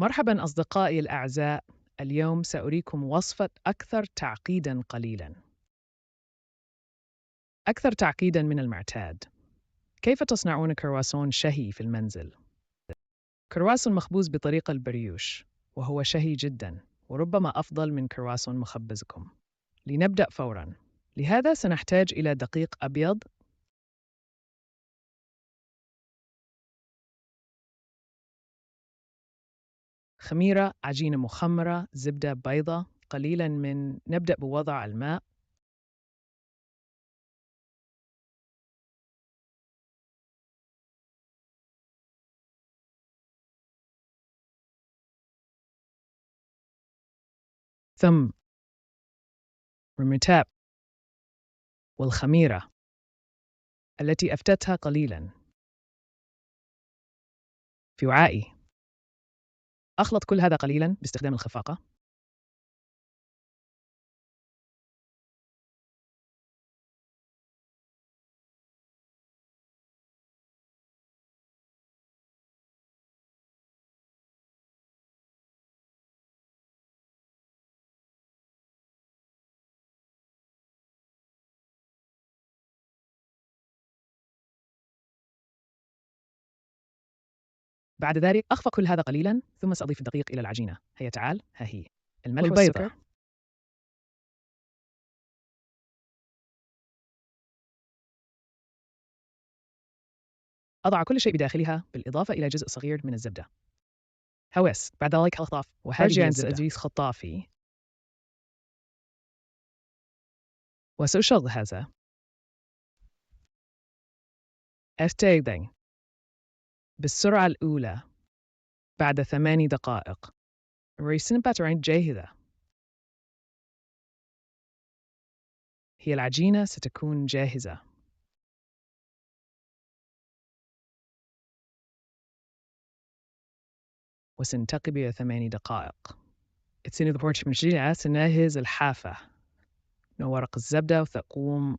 مرحبا أصدقائي الأعزاء، اليوم سأريكم وصفة أكثر تعقيداً قليلاً. أكثر تعقيداً من المعتاد. كيف تصنعون كرواسون شهي في المنزل؟ كرواسون مخبوز بطريقة البريوش، وهو شهي جداً، وربما أفضل من كرواسون مخبزكم. لنبدأ فوراً. لهذا سنحتاج إلى دقيق أبيض، خميرة، عجينة مخمرة، زبدة بيضة، قليلاً من نبدأ بوضع الماء، ثم المتاب والخميرة التي أفتتها قليلاً في وعائي. أخلط كل هذا قليلاً باستخدام الخفاقة. بعد ذلك أخفق كل هذا قليلاً، ثم سأضيف الدقيق إلى العجينة. هيا تعال، ها هي الملح والبيضة. والسكر. أضع كل شيء بداخلها بالإضافة إلى جزء صغير من الزبدة. هوس بعد ذلك أضف وهذه هي أرجع الزبدة. سأجلس خطافي وسأشغل هذا أستخدم بالسرعة الأولى بعد 8 دقائق. ريسين باترين جاهزة. هي العجينة ستكون جاهزة. وسننتقل إلى 8 دقائق. السنة البورش من الشجرة سنجهز الحافة من ورق الزبدة وتقوم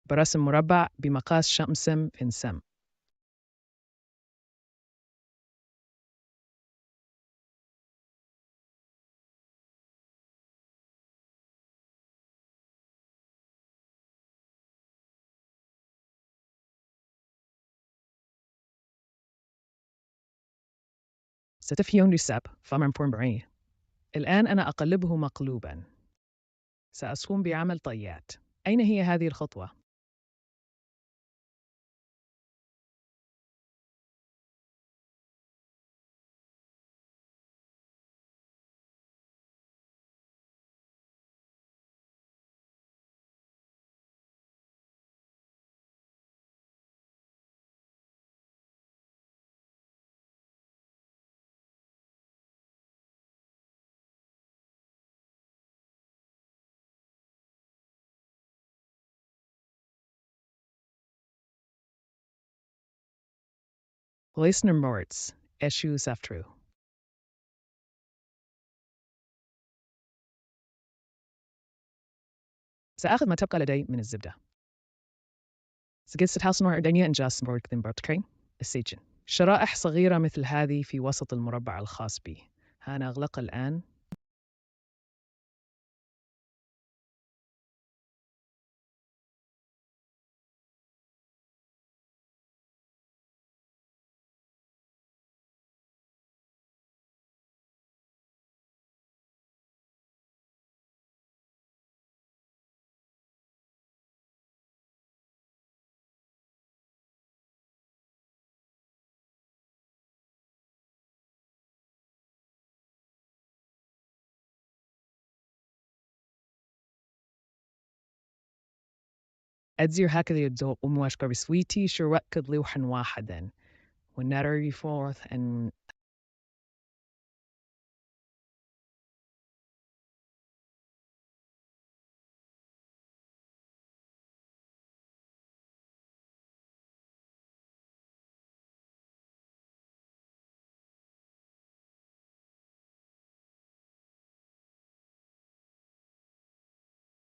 برسم مربع بمقاس شمس في سم. ستفيون للساب فمن بورمبري. الآن أنا أقلبه مقلوباً. سأقوم بعمل طيات. أين هي هذه الخطوة؟ Listener Morts Eshu Saftru. سأخذ ما تبقى لدي من الزبدة. سجلت هالسنور أردنيا إنجاز بورك برتكين السجن. شرائح صغيرة مثل هذه في وسط المربع الخاص بي. أنا أغلق الآن. أدزير هكذا يدو ومواشكر بسويتي شروات كدلوحا واحدا. ونرى forth and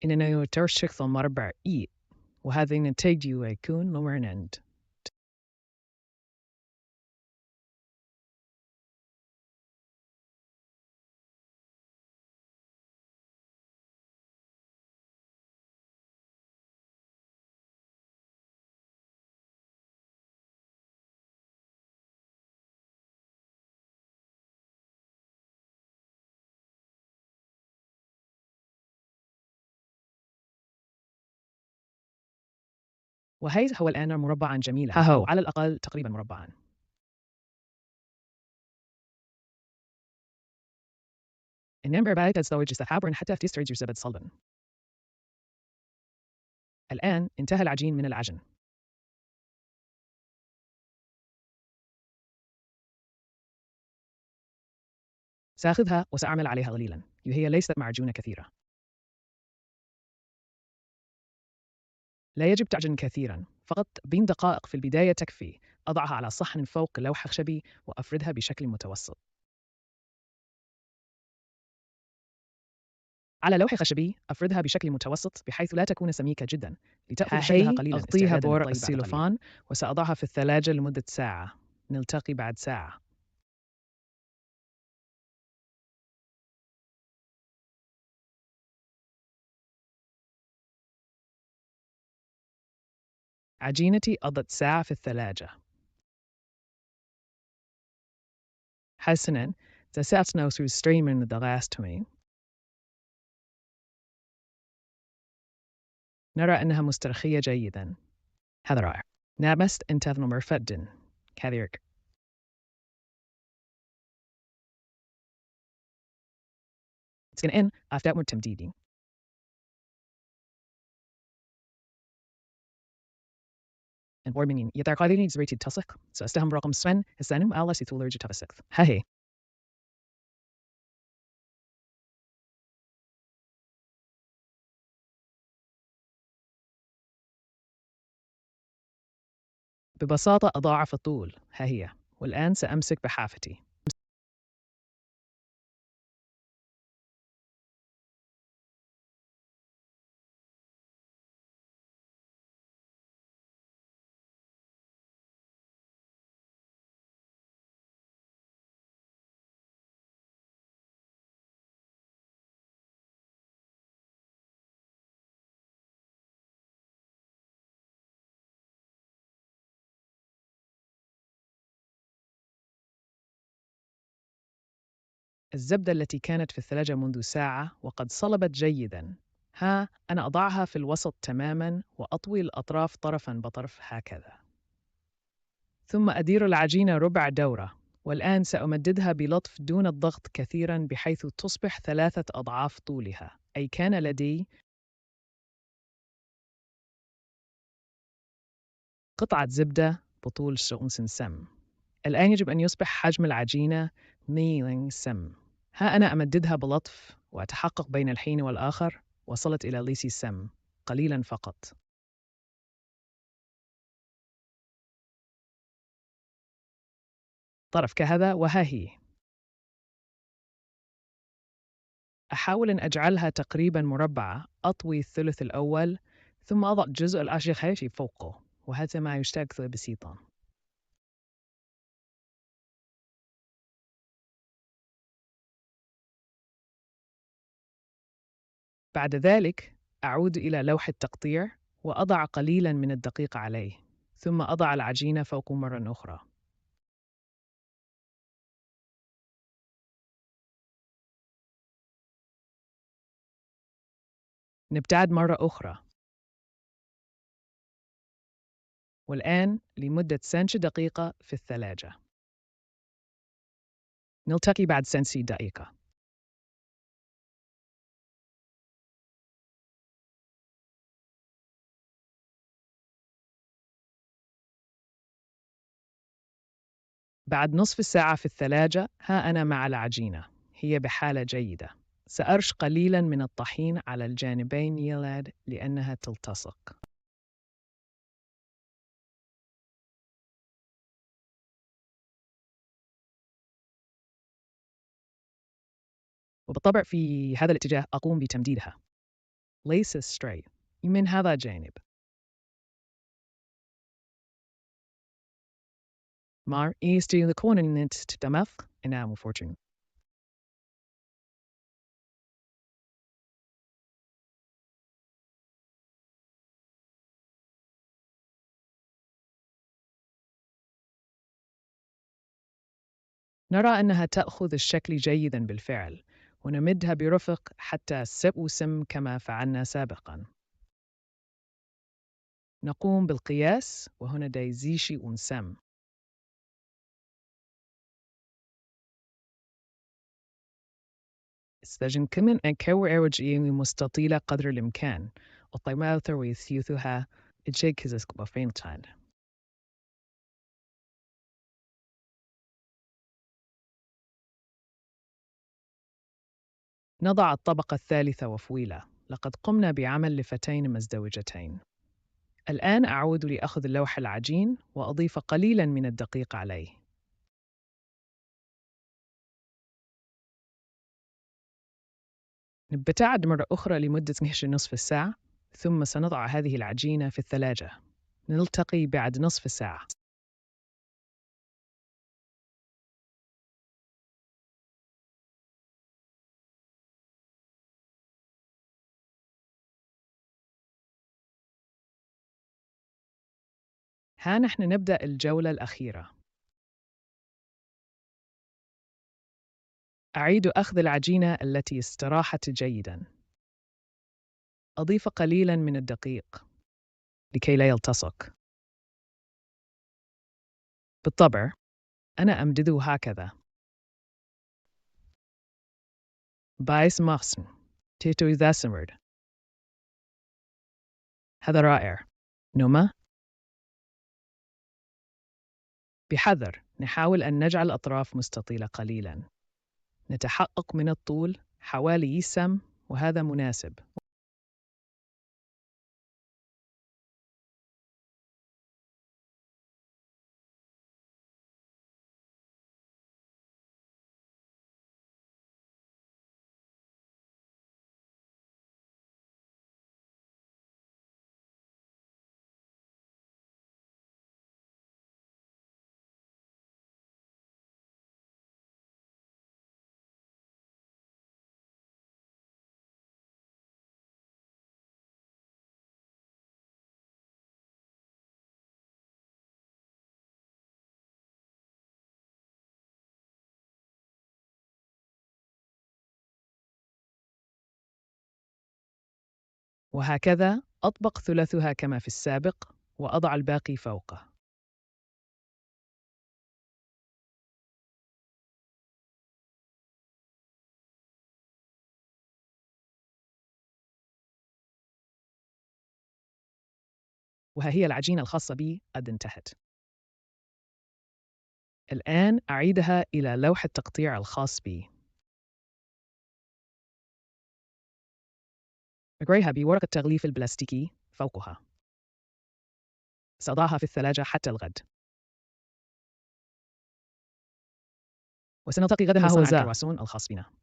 إننا يترشق المربع إي. وهذا نتيجة يكون لورنند. وهي هو الآن مربعا جميلا، أو على الأقل تقريبا مربعا. النمر بعد تزوج سحابر حتى تستريج زبد صلبا. الآن انتهى العجين من العجن. سأخذها وسأعمل عليها قليلا، وهي ليست معجونة كثيرة. لا يجب تعجن كثيرا، فقط بين دقائق في البداية تكفي. أضعها على صحن فوق لوح خشبي وأفردها بشكل متوسط. على لوح خشبي أفردها بشكل متوسط بحيث لا تكون سميكة جدا، لتأخذ شكلها قليلا. أغطيها بورق السيلوفان وسأضعها في الثلاجة لمدة ساعة. نلتقي بعد ساعة. عجينتي قضت ساعة في الثلاجة. حسناً، تساعدنا streamen the last to me. نرى أنها مسترخية جيداً. هذا رائع. نامست انتظر مرفد كذلك. تسكن إن أفتاء تمديدي. إن بورمينين يتعقدني زريتي التسق سأستهم رقم سن السنم على سيتولرج تفسق. هاي. ببساطة أضاعف الطول. ها هي. والآن سأمسك بحافتي. الزبدة التي كانت في الثلاجة منذ ساعة وقد صلبت جيداً. ها أنا أضعها في الوسط تماماً وأطوي الأطراف طرفاً بطرف هكذا. ثم أدير العجينة ربع دورة. والآن سأمددها بلطف دون الضغط كثيراً بحيث تصبح 3 أضعاف طولها. أي كان لدي قطعة زبدة بطول شؤونس سم. الآن يجب أن يصبح حجم العجينة ميلينغ سم. ها أنا أمددها بلطف وأتحقق بين الحين والآخر. وصلت إلى ليسي سم قليلاً فقط. طرف كهذا وها هي. أحاول أن أجعلها تقريباً مربعة. أطوي الثلث الأول ثم أضع الجزء الأشقر في فوقه، وهذا ما يشتغل بسيطاً. بعد ذلك أعود إلى لوح التقطيع وأضع قليلاً من الدقيق عليه، ثم أضع العجينة فوقه مرة أخرى. نبتعد مرة أخرى. والآن لمدة 12 دقيقة في الثلاجة. نلتقي بعد 12 دقيقة. بعد نصف ساعة في الثلاجة ها أنا مع العجينة. هي بحالة جيدة. سأرش قليلاً من الطحين على الجانبين يلاد لأنها تلتصق. وبالطبع في هذا الاتجاه أقوم بتمديدها. ليس straight من هذا الجانب. Maar is de koning تمث إنها fortune. نرى أنها تأخذ الشكل جيداً بالفعل، ونمدها برفق حتى سم كما فعلنا سابقاً. نقوم بالقياس وهنا دايزيشي ونسم. استخدم كمان أن كور مستطيلة قدر الإمكان وطيماوثر ويثيوثها الشيء كزسك بفينتان. نضع الطبقة الثالثة وفويلة. لقد قمنا بعمل لفتين مزدوجتين. الآن أعود لأخذ اللوح العجين وأضيف قليلاً من الدقيق عليه. نبتعد مرة أخرى لمدة نصف ساعة، ثم سنضع هذه العجينة في الثلاجة. نلتقي بعد نصف ساعة. ها نحن نبدأ الجولة الأخيرة. أعيد أخذ العجينة التي استراحت جيداً. أضيف قليلاً من الدقيق لكي لا يلتصق. بالطبع، أنا أمدده هكذا. بايس ماخسن تيتو إذا سمرد. هذا رائع. نوما؟ بحذر، نحاول أن نجعل الأطراف مستطيلة قليلاً. نتحقق من الطول حوالي سم وهذا مناسب. وهكذا أطبق ثلثها كما في السابق وأضع الباقي فوقه. وها هي العجينة الخاصة بي قد انتهت. الآن أعيدها إلى لوح التقطيع الخاص بي. أجريها بورق التغليف البلاستيكي فوقها. سأضعها في الثلاجة حتى الغد. وسنلتقي غدا لصنع الكرواسون الخاص بنا.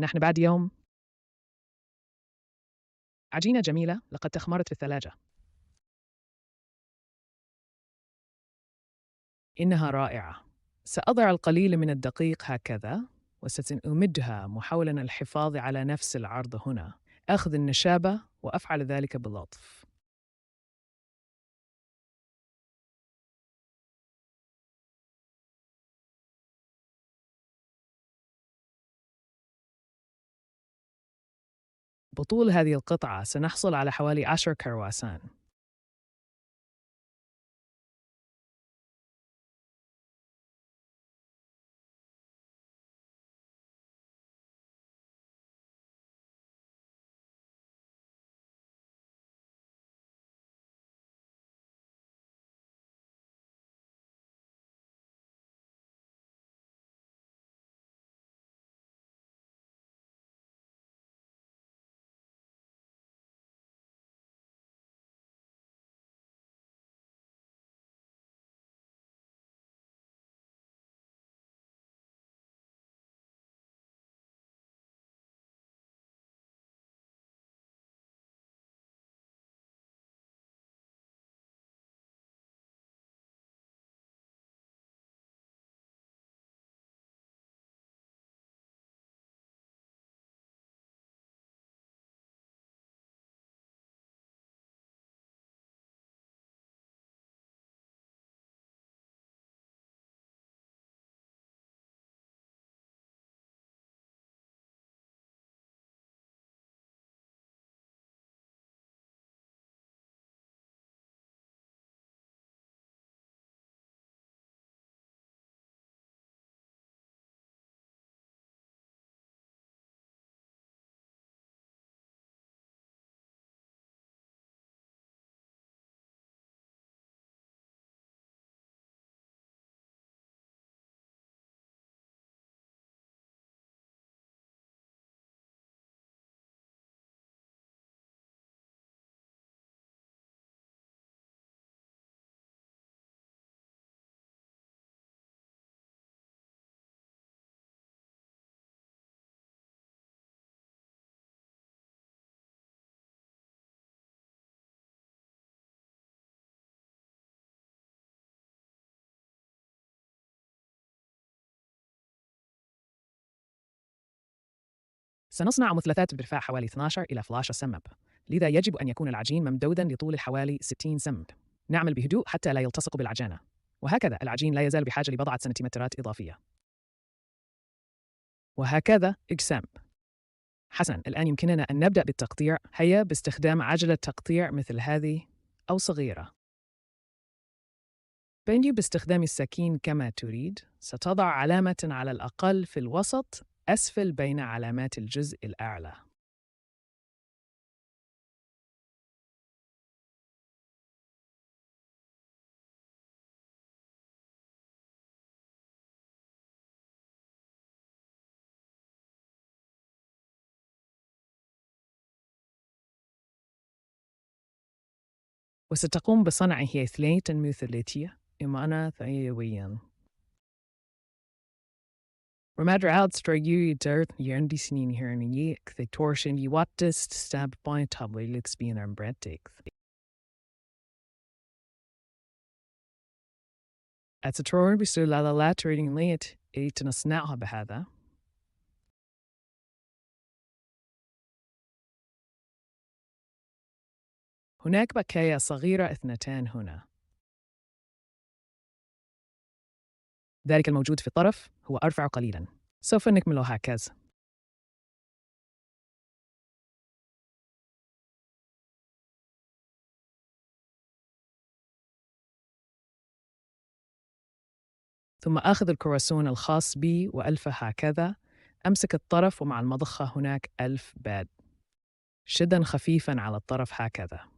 نحن بعد يوم. عجينة جميلة لقد تخمرت في الثلاجة. إنها رائعة. سأضع القليل من الدقيق هكذا وسأمدها محاولاً الحفاظ على نفس العرض هنا. أخذ النشابة وأفعل ذلك بلطف. بطول هذه القطعة سنحصل على حوالي 10 كرواسان. سنصنع مثلثات بارتفاع حوالي 12 إلى 13 سم، لذا يجب أن يكون العجين ممدوداً لطول حوالي 60 سم. نعمل بهدوء حتى لا يلتصق بالعجانة، وهكذا العجين لا يزال بحاجة لبضعة سنتيمترات إضافية. وهكذا إجسام. حسناً، الآن يمكننا أن نبدأ بالتقطيع. هيا باستخدام عجلة تقطيع مثل هذه أو صغيرة. بنجي باستخدام السكين كما تريد. ستضع علامة على الأقل في الوسط أسفل بين علامات الجزء الأعلى. وستقوم بصنع اثنين مثلثية إمانة ثانوياً. Romadreld strategy der järndisning här en gick the torsion i wattest stab by tablet lits be an breadtick. التطور بيصير على لا تريدين ليت نصنعها بهذا. هناك بقايا صغيرة اثنتان هنا. ذلك الموجود في الطرف هو أرفع قليلاً. سوف نكمله هكذا. ثم آخذ الكرواسون الخاص بي وألفه هكذا. أمسك الطرف ومع المضخة هناك ألف باد. شداً خفيفاً على الطرف هكذا.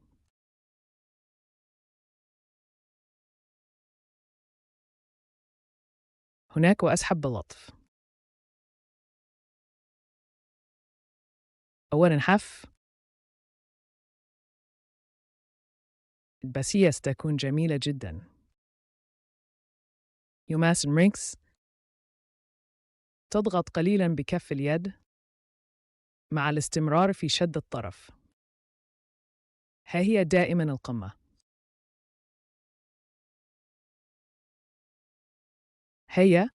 هناك وأسحب بلطف. أولاً حف. البسية ستكون جميلة جداً. يماس رينكس. تضغط قليلاً بكف اليد مع الاستمرار في شد الطرف. ها هي دائماً القمة. هيا.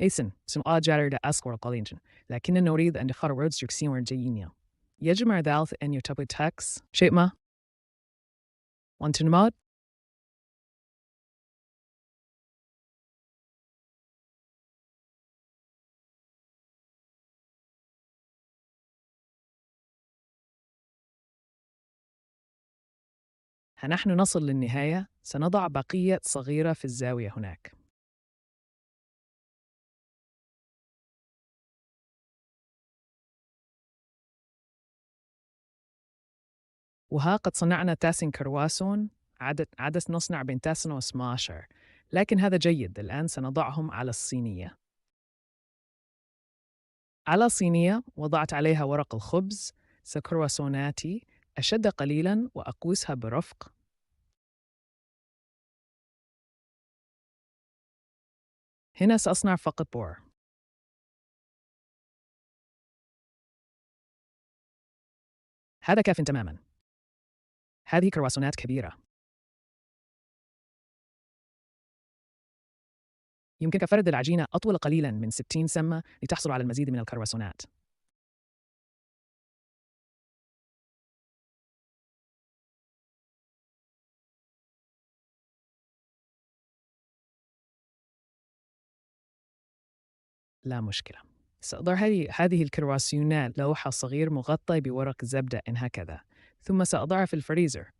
إيسن سمعة جارة أسكور قليلاً، لكننا نريد أن نختار وردز يكسيون جينيا. يجب على ذلك أن يرتبط تاكس شيء ما وانتنمات. نحن نصل للنهاية. سنضع بقية صغيرة في الزاوية هناك. وها قد صنعنا تاسن كرواسون. عدد نصنع بين تاسن و 12، لكن هذا جيد. الآن سنضعهم على الصينية. على صينية وضعت عليها ورق الخبز. سكرواسوناتي أشد قليلاً وأقوسها برفق. هنا سأصنع فقط بور. هذا كاف تماماً. هذه كرواسونات كبيرة. يمكنك فرد العجينة أطول قليلاً من 60 سمة لتحصل على المزيد من الكرواسونات. لا مشكلة. سأضع هذه الكرواسونات لوحة صغير مغطى بورق زبدة هكذا، ثم سأضعها في الفريزر.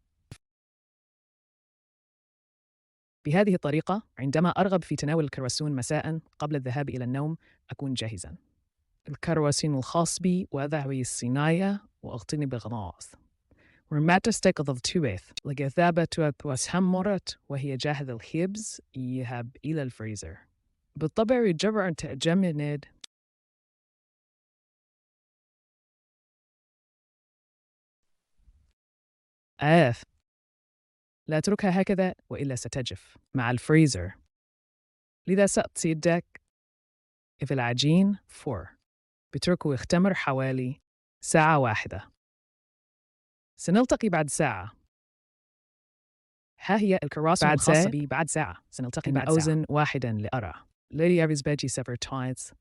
بهذه الطريقة عندما أرغب في تناول الكرواسون مساء قبل الذهاب إلى النوم أكون جاهزاً. الكرواسون الخاص بي وضعه الصينية وأغطني بغلاظ. ومتى استيقظ التويث لجذابة وسهمرت وهي جاهزة الخبز يذهب إلى الفريزر. بالطبع يجب أن تجمد. لا أتركها هكذا وإلا ستجف مع الفريزر. لذا سأتصيدك في العجين بتركه يختمر حوالي ساعة واحدة. سنلتقي بعد ساعة. ها هي الكراسة الخاصة بي بعد ساعة. سنلتقي بعد ساعة. أوزن واحداً لأرى. Lady Avisbeji sever tides.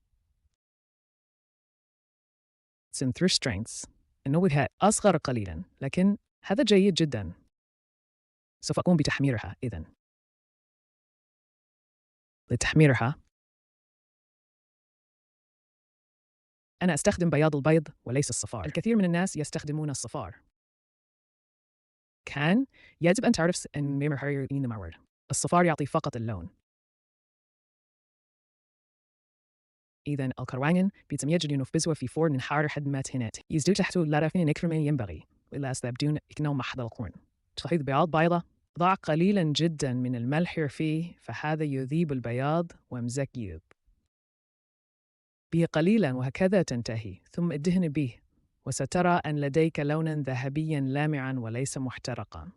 in through strengths. النوبة أصغر قليلاً، لكن هذا جيد جداً. سوف أقوم بتحميرها إذن. لتحميرها أنا أستخدم بياض البيض وليس الصفار. الكثير من الناس يستخدمون الصفار. كان يجب أن تعرف أن ميمر الصفار يعطي فقط اللون. إذن الكروانين بيتم يجري نفبزها في فرن حار حد ما تهنت. يزدو تحته لارفين أكثر من ينبغي. وإلا أستبدون إكنو محض القرن. تحيط بياض بيضة. ضع قليلاً جداً من الملح فيه فهذا يذيب البياض ومزكيب به قليلاً وهكذا تنتهي ثم ادهن به وسترى أن لديك لوناً ذهبياً لامعاً وليس محترقاً.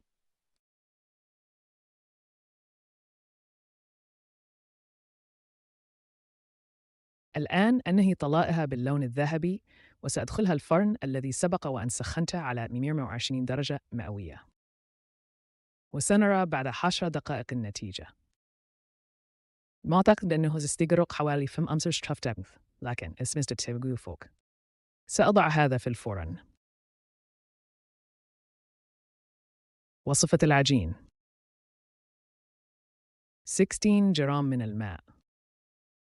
الآن أنهي طلائها باللون الذهبي وسأدخلها الفرن الذي سبق وأن سخنته على 120 درجة مئوية. وسنرى بعد 10 دقائق النتيجة. ما أعتقد أنه سيستغرق حوالي 5 دقائق، لكن اسمه تتبقوا فوق. سأضع هذا في الفرن. وصفة العجين: 16 جرام من الماء،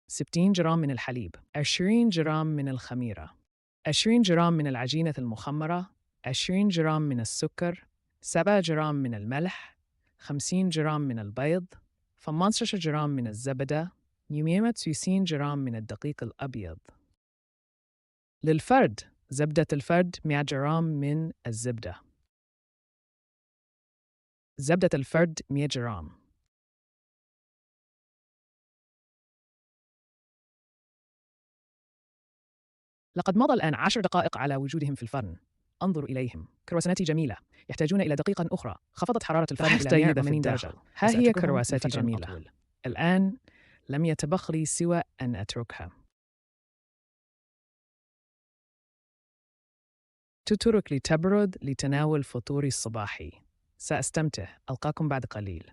60 جرام من الحليب، 20 جرام من الخميرة، 20 جرام من العجينة المخمرة، 20 جرام من السكر، 7 جرام من الملح، 50 جرام من البيض، 18 جرام من الزبدة، 190 جرام من الدقيق الأبيض. للفرد: زبدة الفرد 100 جرام من الزبدة. زبدة الفرد 100 جرام. لقد مضى الآن 10 دقائق على وجودهم في الفرن. انظروا إليهم. كرواسوناتي جميلة. يحتاجون إلى دقيقة أخرى. خفضت حرارة الفرن إلى 180 درجة. ها هي كرواساتي جميلة. الآن لم يتبق لي سوى أن أتركها. تترك لتبرد لتناول فطوري الصباحي. سأستمتع. ألقاكم بعد قليل.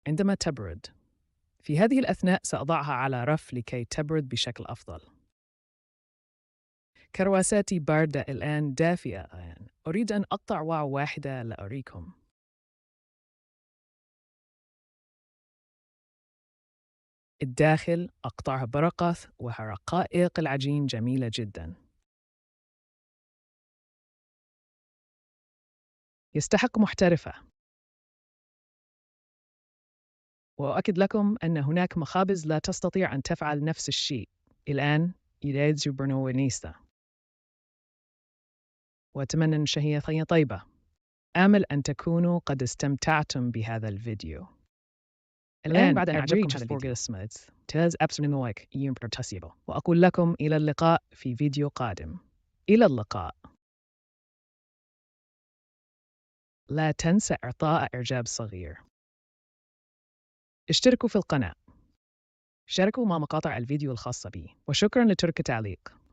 عندما تبرد. في هذه الأثناء سأضعها على رف لكي تبرد بشكل أفضل. كرواساتي باردة الآن دافئة الآن. أريد أن أقطع واحدة لأريكم. الداخل أقطعها برقث ورقائق العجين جميلة جداً. يستحق محترفة. وأؤكد لكم أن هناك مخابز لا تستطيع أن تفعل نفس الشيء. الآن إيديز برنوينيستا. وأتمنى أن شهية طيبة. آمل أن تكونوا قد استمتعتم بهذا الفيديو. الآن بعد أن أعجبكم هذا الفيديو وأقول لكم إلى اللقاء في فيديو قادم. إلى اللقاء. لا تنسى إعطاء إعجاب صغير. اشتركوا في القناة. شاركوا مع مقاطع الفيديو الخاصة بي. وشكراً لترك تعليق.